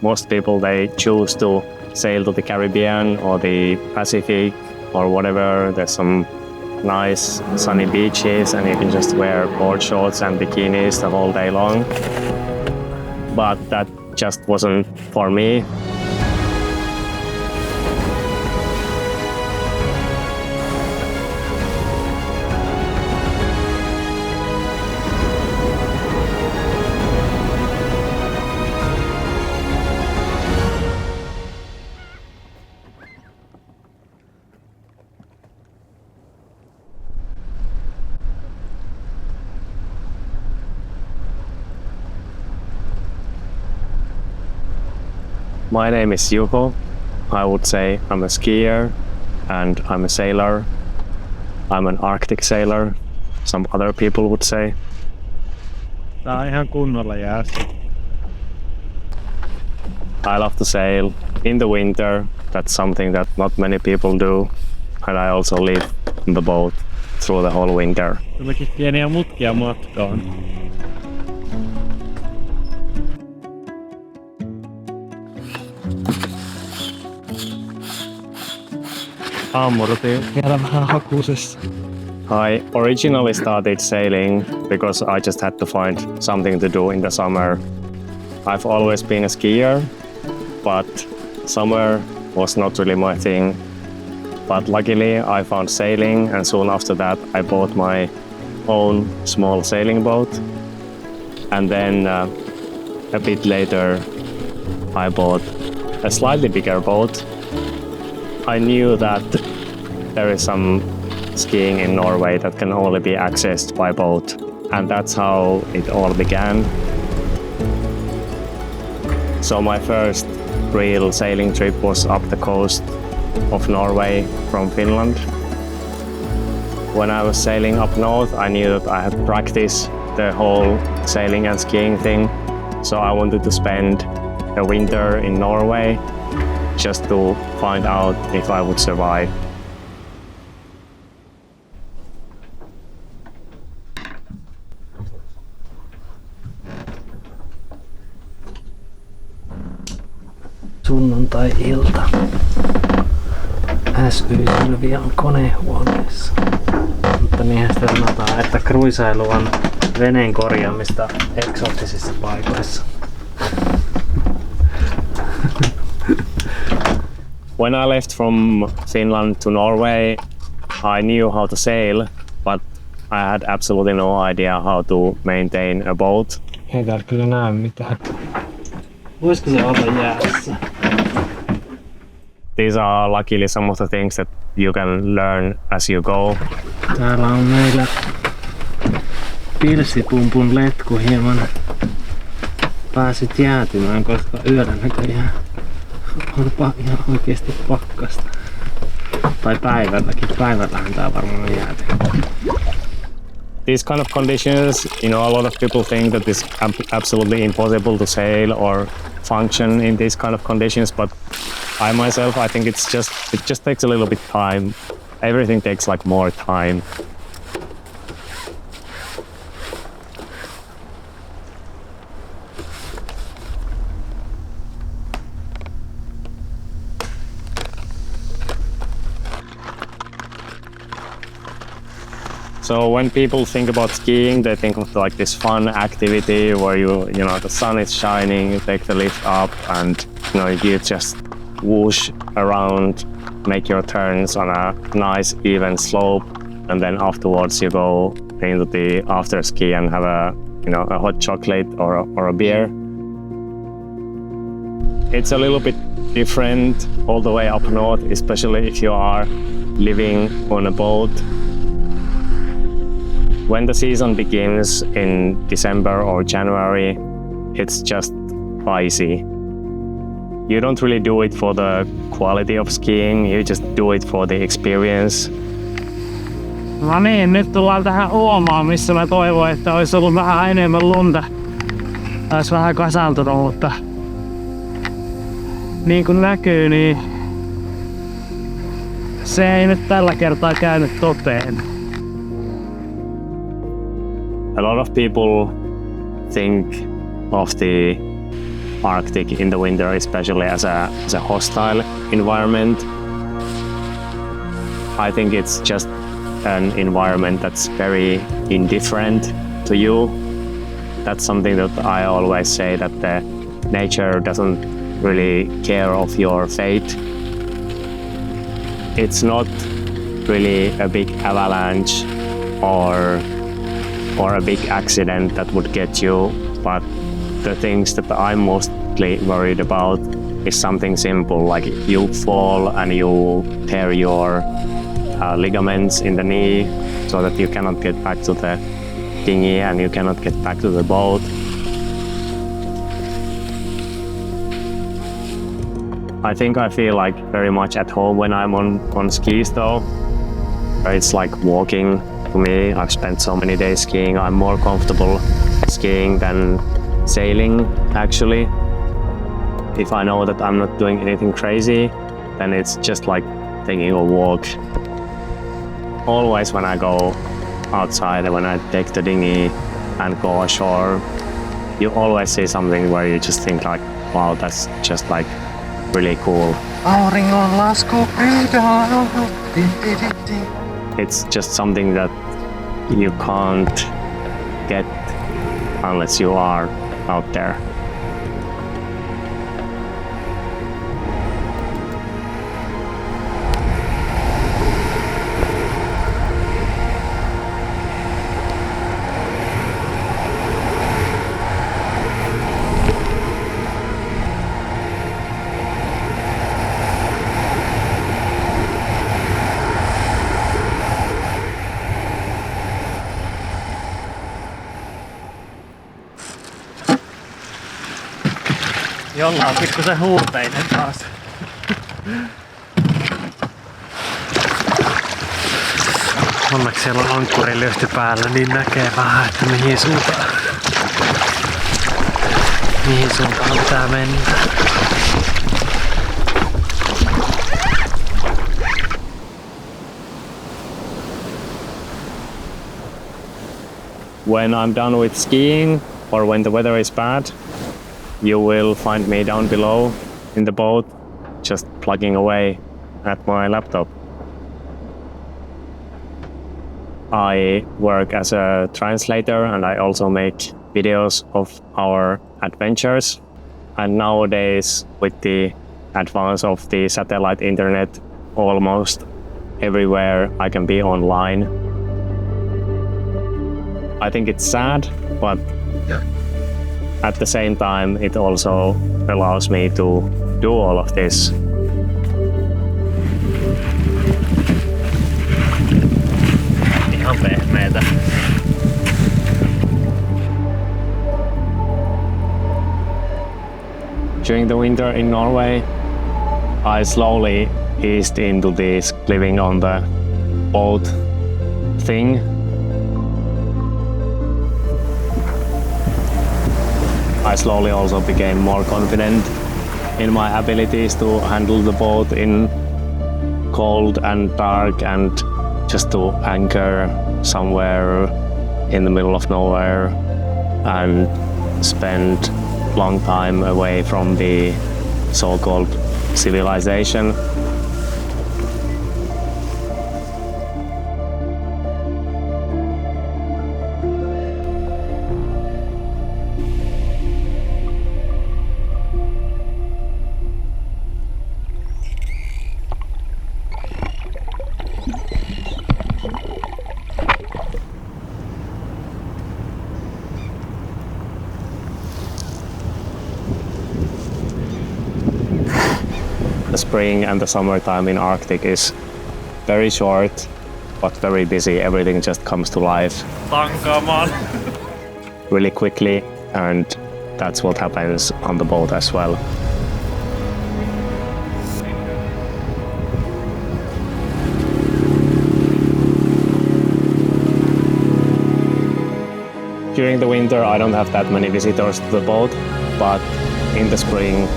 most people, they choose to sail to the Caribbean or the Pacific or whatever. There's some nice sunny beaches and you can just wear board shorts and bikinis the whole day long. But that just wasn't for me. My name is Juho. I would say I'm a skier and I'm a sailor. I'm an Arctic sailor, some other people would say. Tää on ihan kunnolla jäässä. I love to sail in the winter. That's something that not many people do. And I also live in the boat through the whole winter. Tulikin pieniä mutkia matkaan. Aamurtiin vielä vähän hakusessa. I originally started sailing because I just had to find something to do in the summer. I've always been a skier, but summer was not really my thing. But luckily I found sailing, and soon after that I bought my own small sailing boat. And then a bit later I bought a slightly bigger boat. I knew that there is some skiing in Norway that can only be accessed by boat, and that's how it all began. So my first real sailing trip was up the coast of Norway from Finland. When I was sailing up north, I knew that I had practiced the whole sailing and skiing thing, so I wanted to spend a winter in Norway just to find out if I would survive. Sunnuntai-ilta. Sylvia on konehuoneessa. Mutta niinhän sitä sanotaan, että kruisailu on veneen korjaamista eksoottisissa paikoissa. When I left from Finland to Norway, I knew how to sail, but I had absolutely no idea how to maintain a boat. Ei täällä kyllä näe mitään. Voisiko se olla jäässä? These are luckily some of the things that you can learn as you go. Täällä on meillä pilssipumpun letku hieman pääsit jäätymään, koska yöllä näköjään on ihan oikeesti pakkasta. Tai päivälläkin. Päivällähän tää varmaan jäätyy. These kind of conditions, a lot of people think that it's absolutely impossible to sail or function in these kind of conditions, but I myself, I think it just takes a little bit time. Everything takes like more time. So when people think about skiing, they think of like this fun activity where the sun is shining, you take the lift up and you just whoosh around, make your turns on a nice even slope, and then afterwards you go into the after ski and have a hot chocolate or a beer. It's a little bit different all the way up north, especially if you are living on a boat. When the season begins in December or January, it's just icy. You don't really do it for the quality of skiing, you just do it for the experience. No niin, nyt tullaan tähän uomaan, missä mä toivoin, että olisi ollut vähän enemmän lunta. Olisi vähän kasaantunut, mutta niin kuin näkyy, niin se ei nyt tällä kertaa käynyt toteen. A lot of people think of the Arctic in the winter, especially as a hostile environment. I think it's just an environment that's very indifferent to you. That's something that I always say, that the nature doesn't really care of your fate. It's not really a big avalanche or a big accident that would get you, but the things that I'm mostly worried about is something simple, like you fall and you tear your ligaments in the knee so that you cannot get back to the dinghy and you cannot get back to the boat. I think I feel like very much at home when I'm on skis though. It's like walking to me. I've spent so many days skiing. I'm more comfortable skiing than sailing actually. If I know that I'm not doing anything crazy, then it's just like taking a walk. Always when I go outside, when I take the dinghy and go ashore, you always see something where you just think like, wow, that's just like really cool. It's just something that you can't get unless you are out there. Jolla on pikkusen huuteinen taas. Onneksi siellä on ankkurilyhty päällä, niin näkee vähän, että mihin suuntaan pitää mennä. When I'm done with skiing or when the weather is bad, you will find me down below in the boat, just plugging away at my laptop. I work as a translator and I also make videos of our adventures. And nowadays, with the advance of the satellite internet, almost everywhere I can be online. I think it's sad, but at the same time, it also allows me to do all of this. Ihan pehmeetä. During the winter in Norway, I slowly eased into this living on the boat thing. I slowly also became more confident in my abilities to handle the boat in cold and dark and just to anchor somewhere in the middle of nowhere and spend long time away from the so-called civilization. The spring and the summertime in Arctic is very short, but very busy. Everything just comes to life really quickly, and that's what happens on the boat as well. During the winter, I don't have that many visitors to the boat, but in the spring,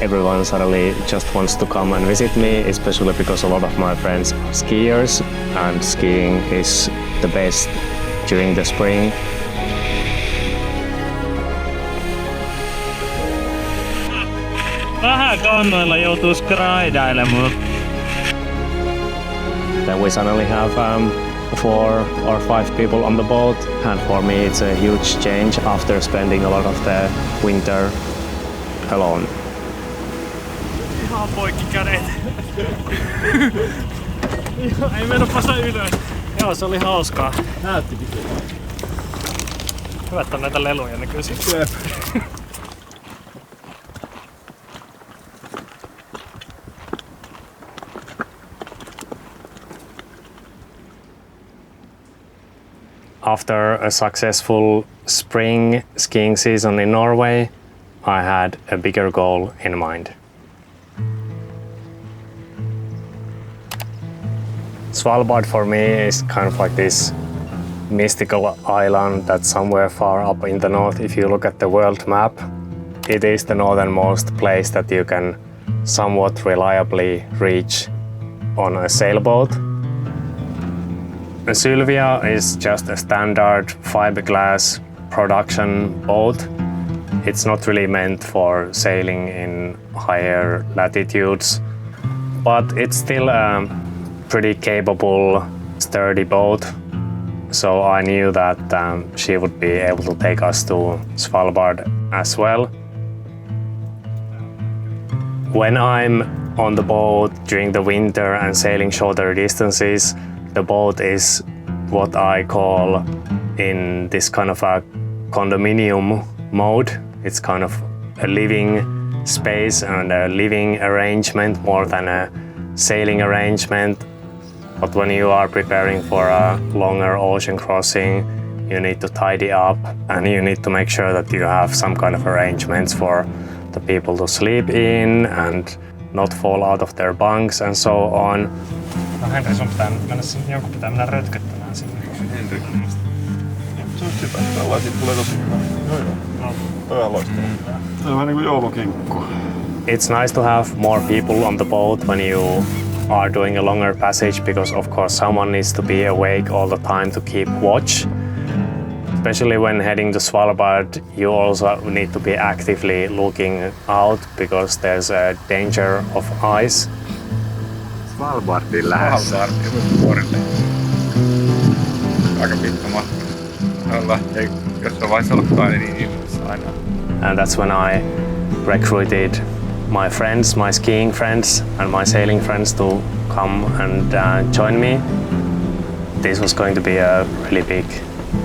everyone suddenly just wants to come and visit me, especially because a lot of my friends are skiers, and skiing is the best during the spring. Vähän kannoilla joutuu skrydailemaan. Then we suddenly have 4 or 5 people on the boat, and for me it's a huge change after spending a lot of the winter alone. Ihan poikki kädet. Ei mennä pasa ylös. Joo, se oli hauskaa. Näyttikin kyllä. Hyvät on näitä leluja nykyisin. After a successful spring skiing season in Norway, I had a bigger goal in mind. Svalbard for me is kind of like this mystical island that's somewhere far up in the north. If you look at the world map, it is the northernmost place that you can somewhat reliably reach on a sailboat. Sylvia is just a standard fiberglass production boat. It's not really meant for sailing in higher latitudes, but it's still a pretty capable, sturdy boat. So I knew that she would be able to take us to Svalbard as well. When I'm on the boat during the winter and sailing shorter distances, the boat is what I call in this kind of a condominium mode. It's kind of a living space and a living arrangement more than a sailing arrangement. But when you are preparing for a longer ocean crossing, you need to tidy up and you need to make sure that you have some kind of arrangements for the people to sleep in and not fall out of their bunks and so on. No Henri, sun pitää mennä sinne, joku pitää mennä rötköttämään sinne. Henri. Se on hyvä. Tällaiset tulee tosi hyvä. Joo. No, toi on loistava. Tämä on vähän niinku joulukinkku. It's nice to have more people on the boat when you are doing a longer passage because of course someone needs to be awake all the time to keep watch. Especially when heading to Svalbard, you also need to be actively looking out because there's a danger of ice. Svalbardin lähes. Svalbardin vuorille. Aika pitkä matka. Ei jossain vaiheessa ollutkaan niin ilmassa aina. And that's when I recruited my friends, my skiing friends and my sailing friends to come and join me. This was going to be a really big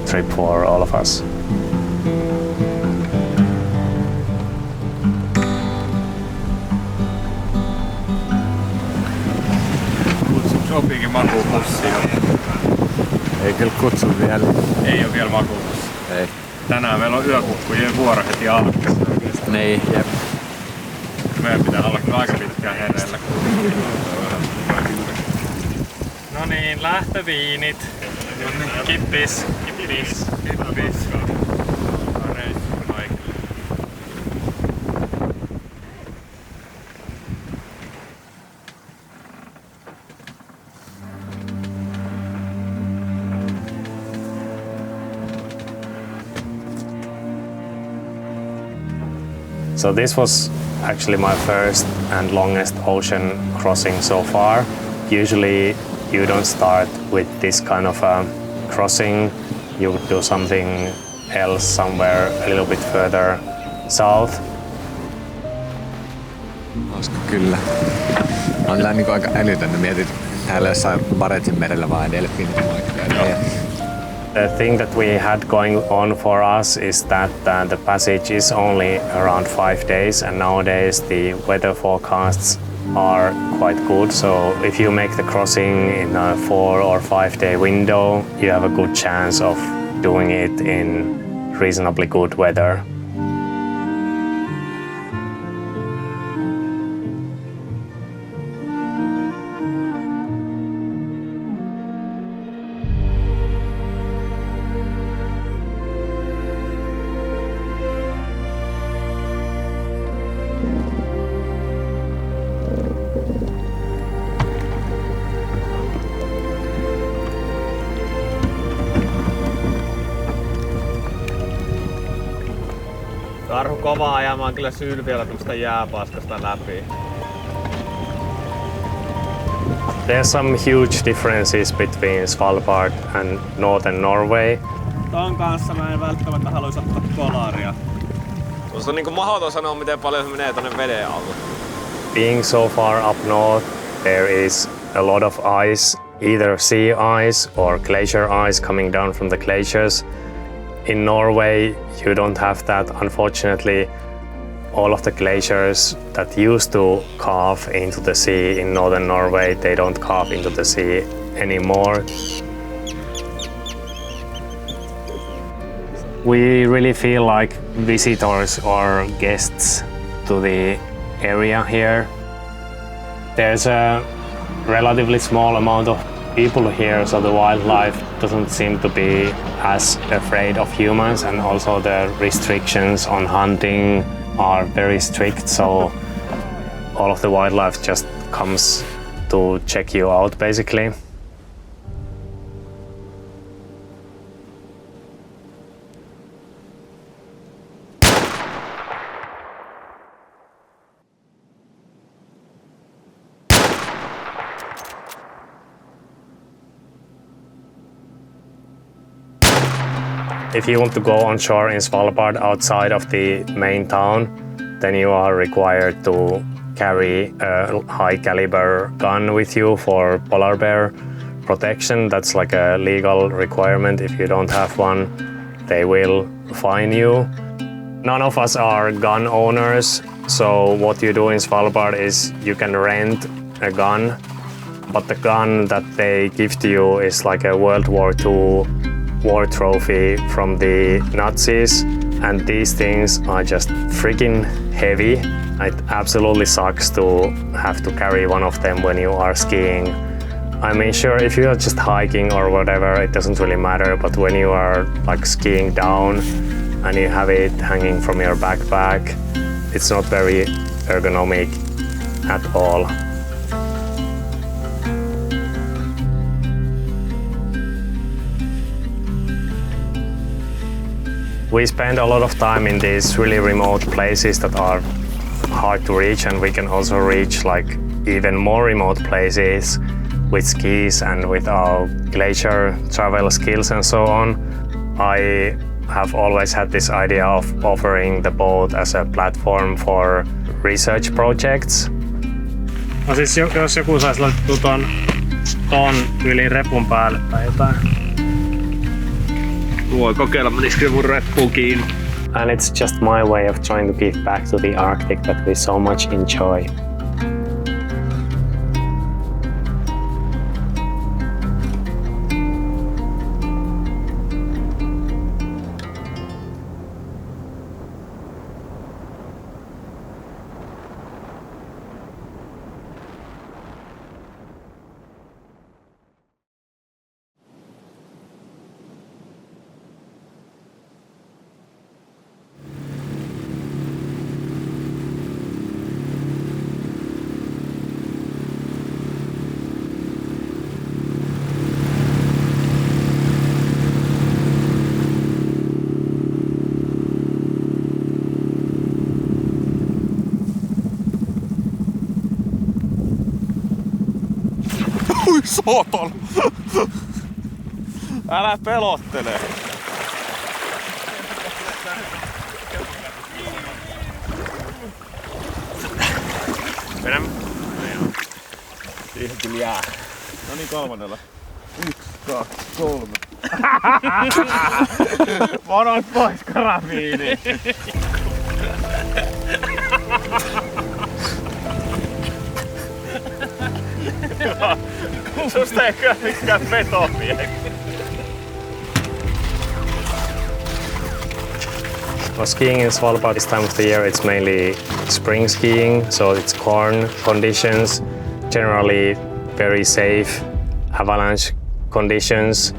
trip for all of us. Sopiikin makuupussi. Ei kyllä kutsu vielä. Ei oo vielä makuupussi. Ei. Tänään meillä on yökukkujen vuoro heti alkuun. Niin, jep. Meidän pitää olla kyllä aika pitkään hereillä. No niin, lähtöviinit. Kippis. Kippis. Kippis. So this was actually my first and longest ocean crossing so far. Usually you don't start with this kind of a crossing. You would do something else somewhere a little bit further south. Olisiko kyllä. On kyllä niin aika älytöntä. Mietit täällä jossain Barentsin merellä vaan delfiinit moikkaa. The thing that we had going on for us is that the passage is only around 5 days, and nowadays the weather forecasts are quite good. So if you make the crossing in a 4 or 5 day window, you have a good chance of doing it in reasonably good weather. Karhu kovaa ajamaan kyllä Sylvialla tämmöstä jääpaskasta läpi. There's some huge differences between Svalbard and northern Norway. Ton kanssa mä en välttämättä haluaisi ottaa kolaria. Tuosta on niinku mahdoton sanoa, miten paljon se menee tonne veden alle. Being so far up north, there is a lot of ice, either sea ice or glacier ice coming down from the glaciers. In Norway, you don't have that, unfortunately. All of the glaciers that used to carve into the sea in northern Norway, they don't carve into the sea anymore. We really feel like visitors or guests to the area here. There's a relatively small amount of people here, so the wildlife doesn't seem to be as afraid of humans, and also the restrictions on hunting are very strict, so all of the wildlife just comes to check you out basically. If you want to go on shore in Svalbard outside of the main town, then you are required to carry a high caliber gun with you for polar bear protection. That's like a legal requirement. If you don't have one, they will fine you. None of us are gun owners, so what you do in Svalbard is you can rent a gun, but the gun that they give to you is like a World War II war trophy from the Nazis, and these things are just freaking heavy. It absolutely sucks to have to carry one of them when you are skiing. I mean, sure, if you are just hiking or whatever, it doesn't really matter, but when you are like skiing down and you have it hanging from your backpack, it's not very ergonomic at all. We spend a lot of time in these really remote places that are hard to reach, and we can also reach like even more remote places with skis and with our glacier travel skills and so on. I have always had this idea of offering the boat as a platform for research projects. No siis jos joku saisi laitettua ton yli repun päälle tai jotain. Voi kokeilla, menisikö mun reppuun kiinni. And it's just my way of trying to give back to the Arctic that we so much enjoy. Ui saatana! Älä pelottele! Mennään. Siihen kyllä jää. No niin, kolmannella. 1, 2, 3. Monot pois karabiini! Susta ei kyllä mikään vetopie. Well, skiing in Svalbard this time of the year, it's mainly spring skiing, so it's corn conditions, generally very safe avalanche conditions.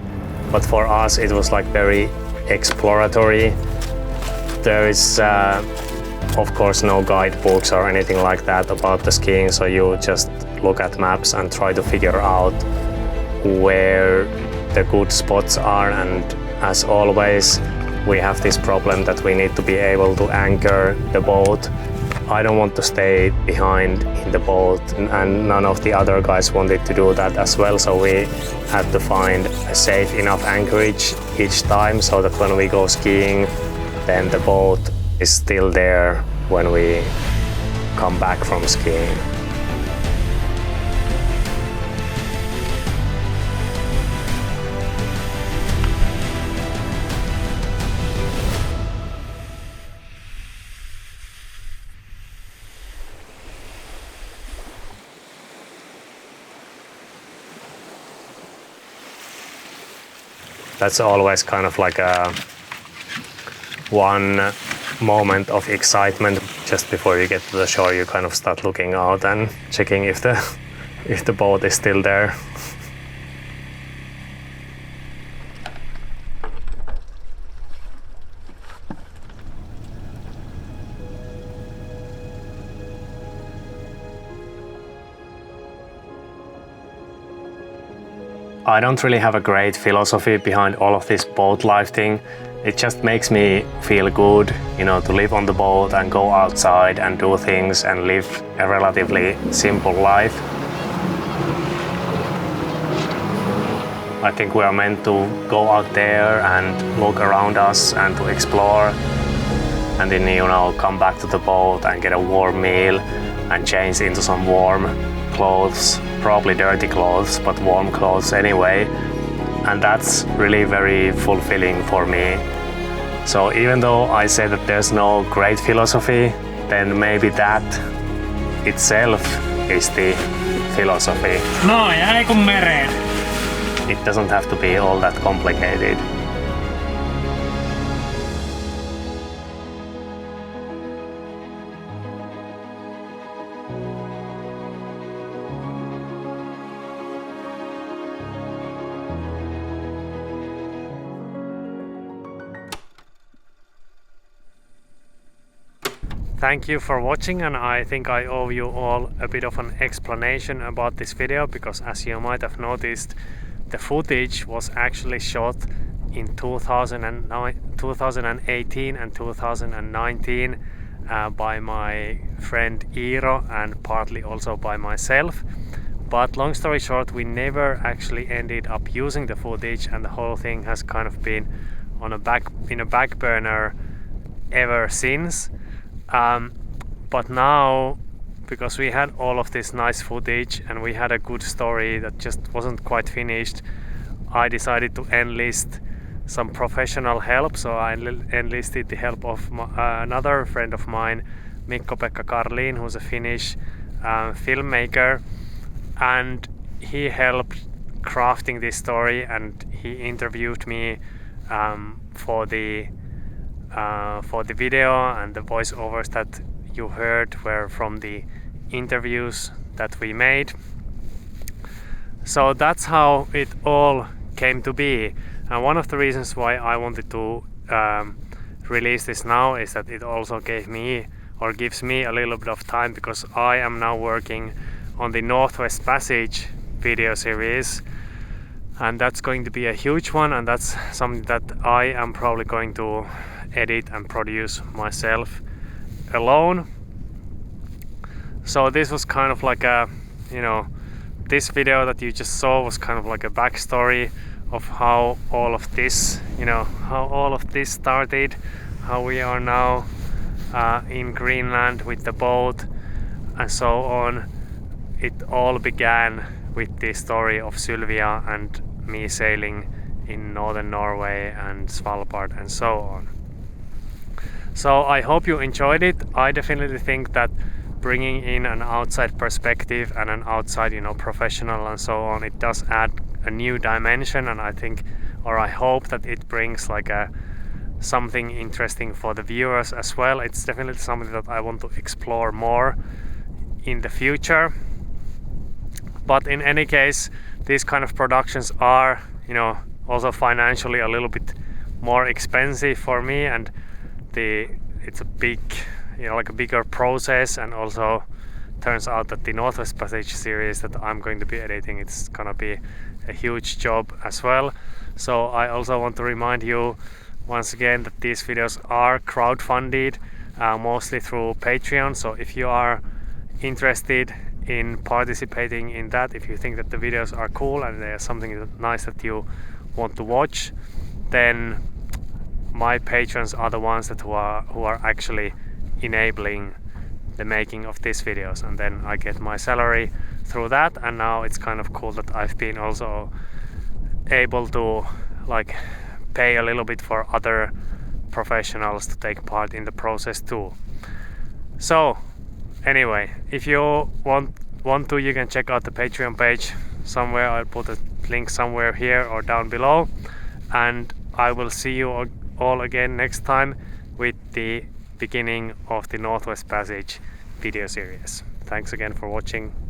But for us, it was like very exploratory. There is, of course, no guidebooks or anything like that about the skiing, so you just look at maps and try to figure out where the good spots are. And as always, we have this problem that we need to be able to anchor the boat. I don't want to stay behind in the boat, and none of the other guys wanted to do that as well, so we had to find a safe enough anchorage each time so that when we go skiing, then the boat is still there when we come back from skiing. That's always kind of like a one moment of excitement. Just before you get to the shore, you kind of start looking out and checking if the boat is still there. I don't really have a great philosophy behind all of this boat life thing. It just makes me feel good, you know, to live on the boat and go outside and do things and live a relatively simple life. I think we are meant to go out there and look around us and to explore, and then, you know, come back to the boat and get a warm meal and change into some warm clothes, probably dirty clothes, but warm clothes anyway. And that's really very fulfilling for me. So even though I say that there's no great philosophy, then maybe that itself is the philosophy. No, jäi kun mereen. It doesn't have to be all that complicated. Thank you for watching, and I think I owe you all a bit of an explanation about this video, because as you might have noticed, the footage was actually shot in 2018 and 2019 by my friend Iiro and partly also by myself. But long story short, we never actually ended up using the footage, and the whole thing has kind of been on a back burner ever since. But now, because we had all of this nice footage and we had a good story that just wasn't quite finished, I decided to enlist some professional help. So I enlisted the help of another friend of mine, Mikko-Pekka Karlin, who's a Finnish filmmaker, and he helped crafting this story, and he interviewed me for the video, and the voiceovers that you heard were from the interviews that we made. So that's how it all came to be. And one of the reasons why I wanted to release this now is that it also gives me a little bit of time, because I am now working on the Northwest Passage video series, and that's going to be a huge one, and that's something that I am probably going to edit and produce myself alone. So this was kind of like a, you know, this video that you just saw was kind of like a backstory of how all of this, started, how we are now in Greenland with the boat and so on. It all began with the story of Sylvia and me sailing in northern Norway and Svalbard and so on. So I hope you enjoyed it. I definitely think that bringing in an outside perspective and an outside, professional and so on, it does add a new dimension, and I think, or I hope that it brings like something interesting for the viewers as well. It's definitely something that I want to explore more in the future. But in any case, these kind of productions are, also financially a little bit more expensive for me, and it's a big, like a bigger process, and also turns out that the Northwest Passage series that I'm going to be editing, it's gonna be a huge job as well. So I also want to remind you once again that these videos are crowdfunded, mostly through Patreon. So if you are interested in participating in that, if you think that the videos are cool and there's something nice that you want to watch, then my patrons are the ones that who are actually enabling the making of these videos, and then I get my salary through that. And now it's kind of cool that I've been also able to like pay a little bit for other professionals to take part in the process too. So anyway, if you want to, you can check out the Patreon page somewhere. I'll put a link somewhere here or down below, and I will see you all again next time with the beginning of the Northwest Passage video series. Thanks again for watching.